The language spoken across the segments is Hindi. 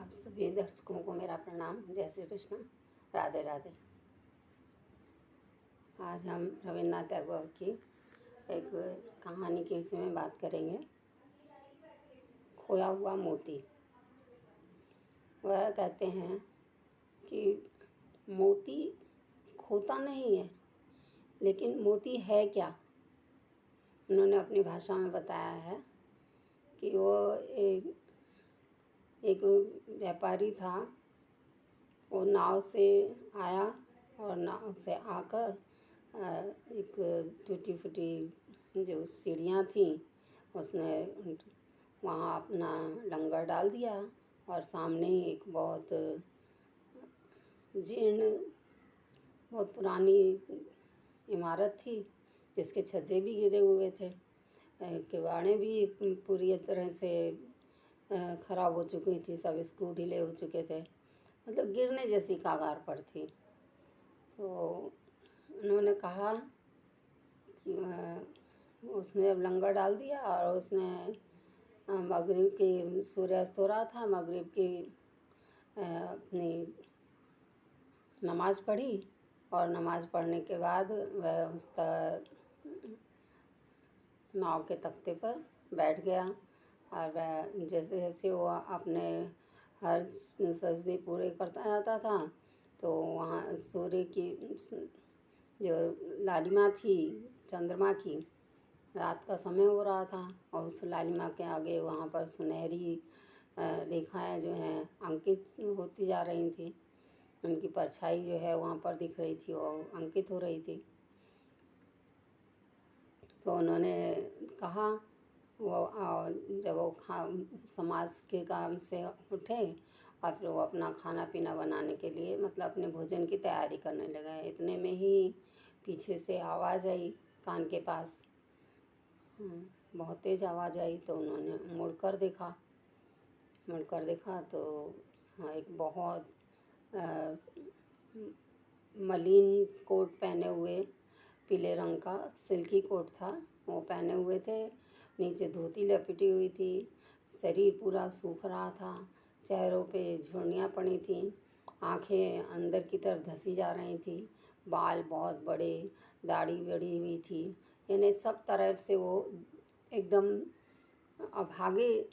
आप सभी दर्शकों को मेरा प्रणाम। जय श्री कृष्ण, राधे राधे। आज हम रविन्द्रनाथ टैगोर की एक कहानी के विषय में बात करेंगे, खोया हुआ मोती। वह कहते हैं कि मोती खोता नहीं है, लेकिन मोती है क्या। उन्होंने अपनी भाषा में बताया है कि वो एक व्यापारी था। वो नाव से आया और नाव से आकर एक टूटी फूटी जो सीढ़ियाँ थीं उसने वहाँ अपना लंगर डाल दिया और सामने ही एक बहुत जीर्ण, बहुत पुरानी इमारत थी जिसके छज्जे भी गिरे हुए थे, किवाड़ें भी पूरी तरह से ख़राब हो चुकी थी, सब स्क्रू ढीले हो चुके थे, मतलब गिरने जैसी कगार पर थी। तो उन्होंने कहा कि उसने अब लंगर डाल दिया और उसने मगरिब की, सूर्यास्त हो रहा था, मगरिब की अपनी नमाज़ पढ़ी और नमाज़ पढ़ने के बाद वह उस नाव के तख्ते पर बैठ गया और वह जैसे जैसे वो अपने हर सजदे पूरे करता जाता था तो वहाँ सूर्य की जो लालिमा थी, चंद्रमा की, रात का समय हो रहा था और उस लालिमा के आगे वहाँ पर सुनहरी रेखाएं जो हैं अंकित होती जा रही थी। उनकी परछाई जो है वहाँ पर दिख रही थी और अंकित हो रही थी। तो उन्होंने कहा, वो जब वो समाज के काम से उठे और फिर वो अपना खाना पीना बनाने के लिए, मतलब अपने भोजन की तैयारी करने लगे। इतने में ही पीछे से आवाज़ आई कान के पास, बहुत तेज़ आवाज़ आई। तो उन्होंने मुड़कर देखा तो एक बहुत मलिन कोट पहने हुए, पीले रंग का सिल्की कोट था, वो पहने हुए थे, नीचे धोती लपेटी हुई थी, शरीर पूरा सूख रहा था, चेहरों पे झुर्रियाँ पड़ी थीं, आंखें अंदर की तरफ धंसी जा रही थी, बाल बहुत बड़े, दाढ़ी बड़ी हुई थी, यानी सब तरफ से वो एकदम अभागे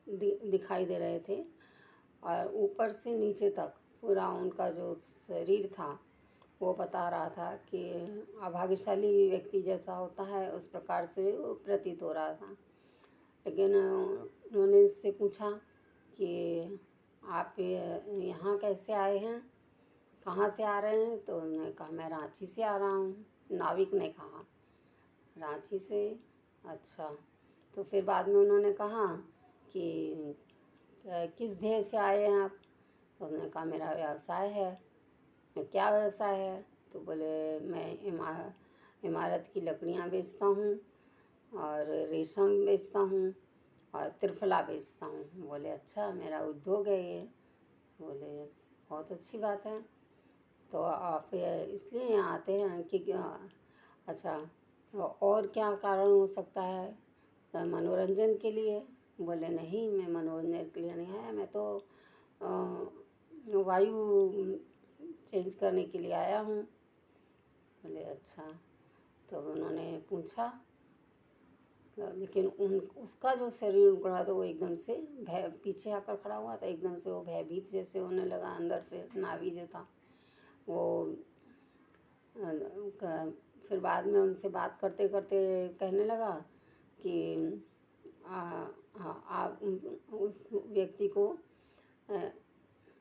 दिखाई दे रहे थे। और ऊपर से नीचे तक पूरा उनका जो शरीर था वो बता रहा था कि अभाग्यशाली व्यक्ति जैसा होता है उस प्रकार से वो प्रतीत हो रहा था। लेकिन उन्होंने उससे पूछा कि आप यहाँ कैसे आए हैं, कहाँ से आ रहे हैं। तो उन्होंने कहा मैं रांची से आ रहा हूँ। नाविक ने कहा रांची से, अच्छा। तो फिर बाद में उन्होंने कहा कि किस ध्येय से आए हैं आप। तो उन्होंने कहा मेरा व्यवसाय है। मैं क्या व्यवसाय है। तो बोले मैं इमारत की लकड़ियाँ बेचता हूँ और रेशम बेचता हूँ और त्रिफला बेचता हूँ। बोले अच्छा, मेरा उद्योग है ये। बोले बहुत अच्छी बात है। तो आप इसलिए यहाँ आते हैं कि अच्छा, और क्या कारण हो सकता है, तो मनोरंजन के लिए। बोले नहीं, मैं मनोरंजन के लिए नहीं आया, मैं तो वायु चेंज करने के लिए आया हूँ। बोले अच्छा। तो उन्होंने पूछा, लेकिन उसका जो शरीर उखड़ा तो वो एकदम से भय, पीछे आकर खड़ा हुआ था, एकदम से वो भयभीत जैसे होने लगा। अंदर से नावी जो था वो फिर बाद में उनसे बात करते करते कहने लगा कि आप उस व्यक्ति को,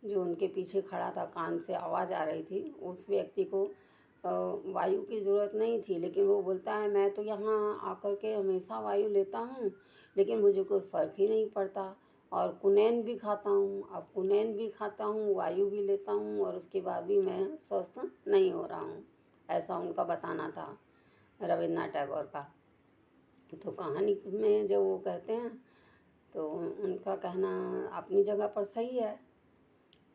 जो उनके पीछे खड़ा था, कान से आवाज़ आ रही थी, उस व्यक्ति को वायु की ज़रूरत नहीं थी, लेकिन वो बोलता है मैं तो यहाँ आकर के हमेशा वायु लेता हूँ, लेकिन मुझे कोई फ़र्क ही नहीं पड़ता, और कुनैन भी खाता हूँ। अब कुनैन भी खाता हूँ, वायु भी लेता हूँ, और उसके बाद भी मैं स्वस्थ नहीं हो रहा हूँ। ऐसा उनका बताना था रविन्द्रनाथ टैगोर का। तो कहानी में जो वो कहते हैं तो उनका कहना अपनी जगह पर सही है।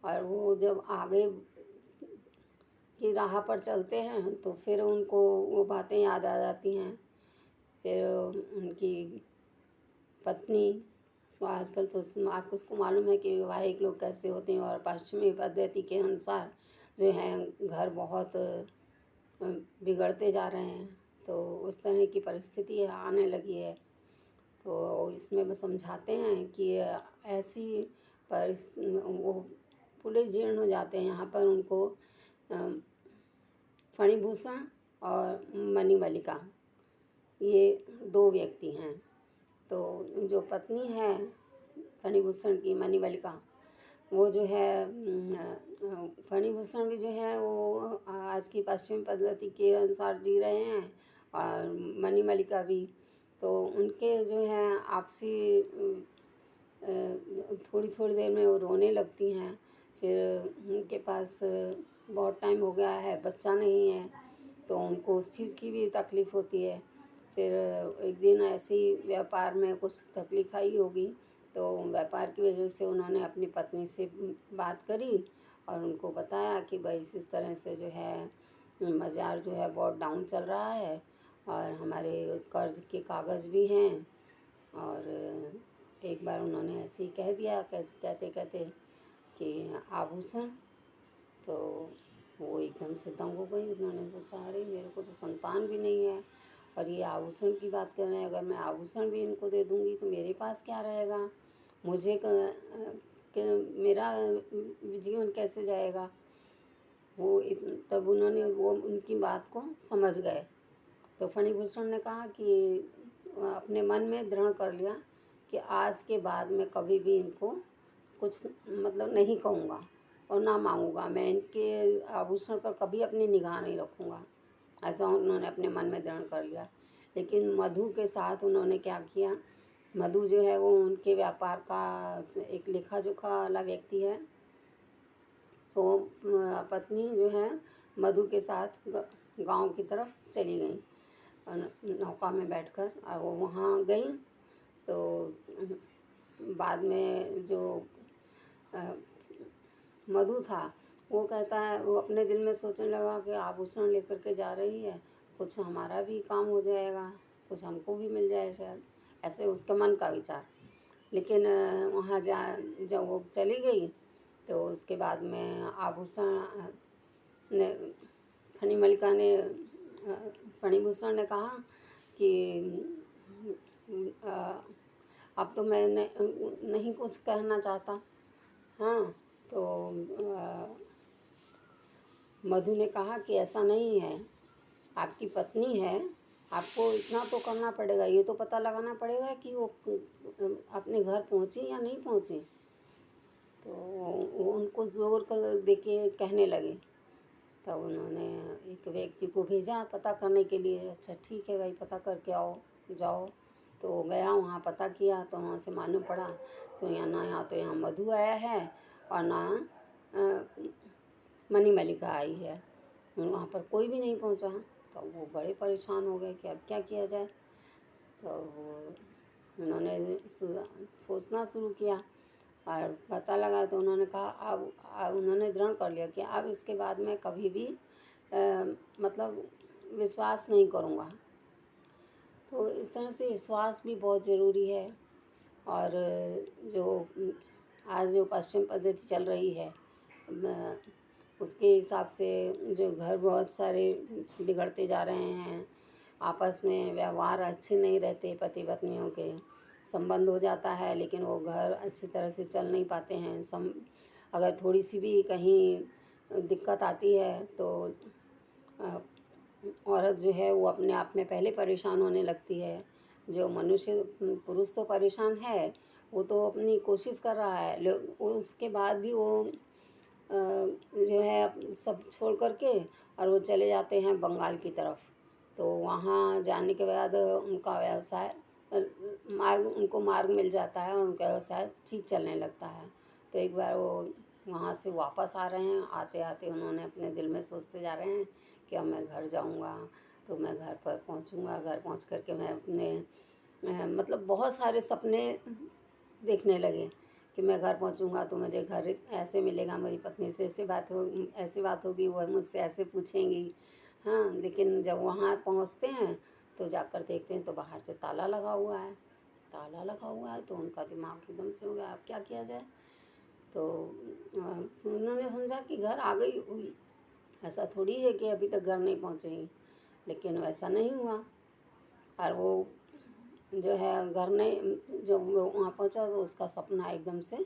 और वो जब आगे की राह पर चलते हैं तो फिर उनको वो बातें याद आ जाती हैं। फिर उनकी पत्नी तो आजकल तो आपको उसको मालूम है कि वैवाहिक लोग कैसे होते हैं, और पश्चिमी पद्धति के अनुसार जो है घर बहुत बिगड़ते जा रहे हैं। तो उस तरह की परिस्थिति आने लगी है। तो इसमें वो समझाते हैं कि ऐसी वो पूरे जीर्ण हो जाते हैं। यहाँ पर उनको फणिभूषण और मणिमल्लिका, ये 2 व्यक्ति हैं। तो जो पत्नी है फणिभूषण की, मणिमल्लिका, वो जो है फणिभूषण भी जो है वो आज की पश्चिमी पद्धति के अनुसार जी रहे हैं, और मणिमल्लिका भी। तो उनके जो है आपसी थोड़ी थोड़ी देर में वो रोने लगती हैं। फिर उनके पास बहुत टाइम हो गया है, बच्चा नहीं है, तो उनको उस चीज़ की भी तकलीफ़ होती है। फिर एक दिन ऐसे ही व्यापार में कुछ तकलीफ आई होगी, तो व्यापार की वजह से उन्होंने अपनी पत्नी से बात करी और उनको बताया कि भाई इस तरह से जो है बाज़ार जो है बहुत डाउन चल रहा है, और हमारे कर्ज़ के कागज़ भी हैं। और एक बार उन्होंने ऐसे ही कह दिया, कहते कहते कि आभूषण, तो वो एकदम से दंग हो गई। उन्होंने सोचा अरे मेरे को तो संतान भी नहीं है, और ये आभूषण की बात कर रहे हैं, अगर मैं आभूषण भी इनको दे दूँगी तो मेरे पास क्या रहेगा, मुझे मेरा जीवन कैसे जाएगा। तब उन्होंने वो उनकी बात को समझ गए। तो फणिभूषण ने कहा कि अपने मन में दृढ़ कर लिया कि आज के बाद मैं कभी भी इनको कुछ मतलब नहीं कहूँगा और ना मांगूंगा, मैं इनके आभूषण पर कभी अपनी निगाह नहीं रखूँगा। ऐसा उन्होंने अपने मन में दृढ़ कर लिया। लेकिन मधु के साथ उन्होंने क्या किया, मधु जो है वो उनके व्यापार का एक लेखा जोखा वाला व्यक्ति है। तो पत्नी जो है मधु के साथ गांव की तरफ चली गई नौका में बैठकर, और वो वहाँ गई। तो बाद में जो मधु था वो कहता है, वो अपने दिल में सोचने लगा कि आभूषण लेकर के जा रही है, कुछ हमारा भी काम हो जाएगा, कुछ हमको भी मिल जाए शायद, ऐसे उसके मन का विचार। लेकिन वहाँ जब वो चली गई तो उसके बाद में आभूषण ने फणिमल्लिका ने फणिभूषण ने कहा कि अब तो मैं नहीं कुछ कहना चाहता। हाँ, तो मधु ने कहा कि ऐसा नहीं है, आपकी पत्नी है, आपको इतना तो करना पड़ेगा, ये तो पता लगाना पड़ेगा कि वो अपने घर पहुंची या नहीं पहुंची। तो वो उनको जोर कर देके कहने लगे। तब उन्होंने एक व्यक्ति को भेजा पता करने के लिए। अच्छा ठीक है भाई, पता करके आओ, जाओ। तो गया, वहाँ पता किया, तो वहाँ से मालूम पड़ा तो यहाँ तो यहाँ मधु आया है और ना मणिमल्लिका आई है, वहाँ पर कोई भी नहीं पहुँचा। तो वो बड़े परेशान हो गए कि अब क्या किया जाए। तो उन्होंने सोचना शुरू किया और पता लगा। तो उन्होंने कहा अब उन्होंने दृढ़ कर लिया कि अब इसके बाद मैं कभी भी मतलब विश्वास नहीं करूँगा। तो इस तरह से विश्वास भी बहुत ज़रूरी है। और जो आज जो पश्चिम पद्धति चल रही है उसके हिसाब से जो घर बहुत सारे बिगड़ते जा रहे हैं, आपस में व्यवहार अच्छे नहीं रहते, पति पत्नियों के संबंध हो जाता है लेकिन वो घर अच्छी तरह से चल नहीं पाते हैं। अगर थोड़ी सी भी कहीं दिक्कत आती है तो औरत जो है वो अपने आप में पहले परेशान होने लगती है। जो मनुष्य पुरुष तो परेशान है, वो तो अपनी कोशिश कर रहा है, उसके बाद भी वो जो है सब छोड़ करके और वो चले जाते हैं बंगाल की तरफ। तो वहाँ जाने के बाद उनका व्यवसाय उनको मार्ग मिल जाता है और उनका व्यवसाय ठीक चलने लगता है। तो एक बार वो वहाँ से वापस आ रहे हैं, आते आते उन्होंने अपने दिल में सोचते जा रहे हैं कि अब मैं घर जाऊँगा, तो मैं घर पर पहुँचूँगा, घर पहुँच करके मैं अपने मतलब बहुत सारे सपने देखने लगे कि मैं घर पहुँचूँगा तो मुझे घर ऐसे मिलेगा, मेरी पत्नी से ऐसी बात होगी, वो मुझसे ऐसे पूछेंगी। हाँ, लेकिन जब वहाँ पहुँचते हैं तो जाकर देखते हैं तो बाहर से ताला लगा हुआ है। ताला लगा हुआ है। तो उनका दिमाग एकदम से हो गया, अब क्या किया जाए। तो उन्होंने समझा कि घर आ गई हुई, ऐसा थोड़ी है कि अभी तक घर नहीं पहुँचेगी, लेकिन वैसा नहीं हुआ। और वो जो है घर नहीं, जब वो वहाँ पहुँचा तो उसका सपना एकदम से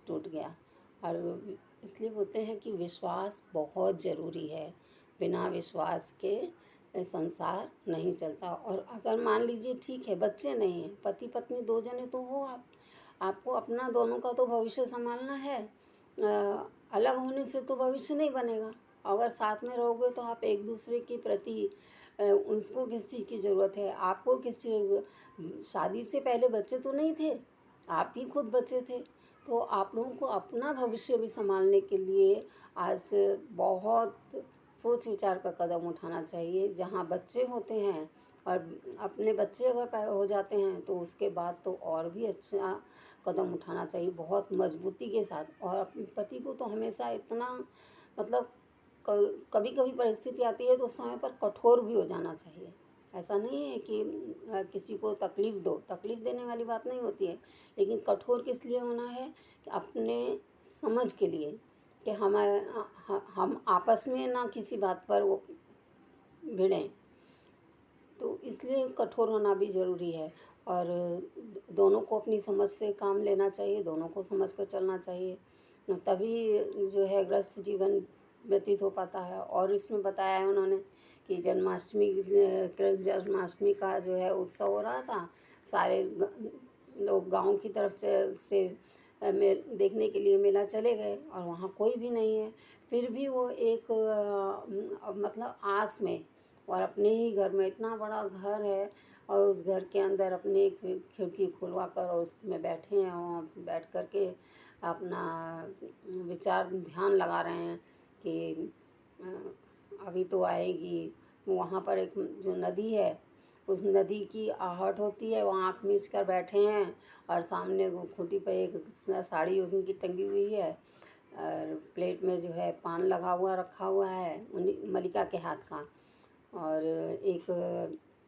टूट गया। और इसलिए बोलते हैं कि विश्वास बहुत ज़रूरी है, बिना विश्वास के संसार नहीं चलता। और अगर मान लीजिए ठीक है, बच्चे नहीं हैं, पति पत्नी 2 जने तो हो आप, आपको अपना दोनों का तो भविष्य संभालना है। अलग होने से तो भविष्य नहीं बनेगा। अगर साथ में रहोगे तो आप एक दूसरे के प्रति उसको किस चीज़ की ज़रूरत है, आपको किस चीज़, शादी से पहले बच्चे तो नहीं थे, आप ही खुद बच्चे थे। तो आप लोगों को अपना भविष्य भी संभालने के लिए आज बहुत सोच विचार का कदम उठाना चाहिए। जहाँ बच्चे होते हैं और अपने बच्चे अगर हो जाते हैं तो उसके बाद तो और भी अच्छा कदम उठाना चाहिए, बहुत मजबूती के साथ। और अपने पति को तो हमेशा इतना, मतलब कभी कभी परिस्थिति आती है तो उस समय पर कठोर भी हो जाना चाहिए। ऐसा नहीं है कि किसी को तकलीफ़ दो, तकलीफ़ देने वाली बात नहीं होती है, लेकिन कठोर किस लिए होना है कि अपने समझ के लिए, कि हम आपस में ना किसी बात पर वो भिड़ें। तो इसलिए कठोर होना भी ज़रूरी है। और दोनों को अपनी समझ से काम लेना चाहिए, दोनों को समझ कर चलना चाहिए, तभी जो है गृहस्थ जीवन व्यतीत हो पाता है। और इसमें बताया है उन्होंने कि कृष्ण जन्माष्टमी का जो है उत्सव हो रहा था, सारे लोग गांव की तरफ से देखने के लिए मेला चले गए और वहाँ कोई भी नहीं है। फिर भी वो एक मतलब आस में, और अपने ही घर में, इतना बड़ा घर है और उस घर के अंदर अपने एक खिड़की खुलवा कर और उसमें बैठे हैं, वहाँ बैठ कर के अपना विचार ध्यान लगा रहे हैं कि अभी तो आएगी। वहाँ पर एक जो नदी है, उस नदी की आहट होती है, वहाँ आँख मीच कर बैठे हैं और सामने खूंटी पे एक साड़ी उनकी टंगी हुई है और प्लेट में जो है पान लगा हुआ रखा हुआ है मलिका के हाथ का। और एक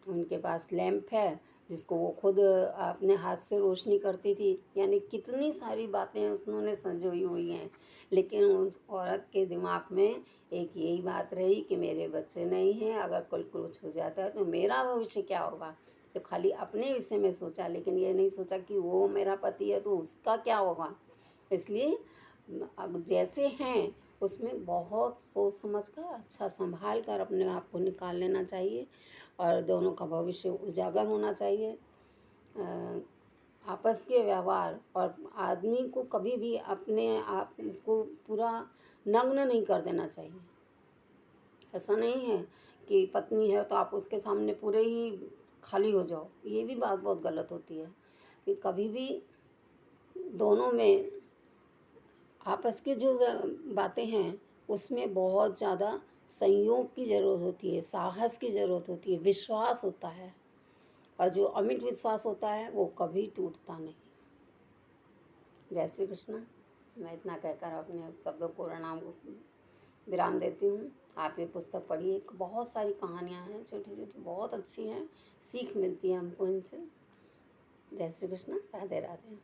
उनके पास लैंप है जिसको वो खुद अपने हाथ से रोशनी करती थी। यानी कितनी सारी बातें उन्होंने संजोई हुई हैं, लेकिन उस औरत के दिमाग में एक यही बात रही कि मेरे बच्चे नहीं हैं, अगर कुछ हो जाता है तो मेरा भविष्य क्या होगा। तो खाली अपने विषय में सोचा, लेकिन ये नहीं सोचा कि वो मेरा पति है तो उसका क्या होगा। इसलिए जैसे हैं उसमें बहुत सोच समझ कर, अच्छा संभाल कर अपने आप को निकाल लेना चाहिए और दोनों का भविष्य उजागर होना चाहिए। आपस के व्यवहार, और आदमी को कभी भी अपने आप को पूरा नग्न नहीं कर देना चाहिए। ऐसा नहीं है कि पत्नी है तो आप उसके सामने पूरे ही खाली हो जाओ, ये भी बात बहुत गलत होती है। कि कभी भी दोनों में आपस की जो बातें हैं उसमें बहुत ज़्यादा संयोग की ज़रूरत होती है, साहस की ज़रूरत होती है, विश्वास होता है। और जो अमिट विश्वास होता है वो कभी टूटता नहीं। जय श्री कृष्ण। मैं इतना कहकर अपने शब्दों को प्रणाम को विराम देती हूँ। आप ये पुस्तक पढ़िए, बहुत सारी कहानियाँ हैं छोटी छोटी, बहुत अच्छी हैं, सीख मिलती है हमको इनसे। जय श्री कृष्ण, राधे राधे।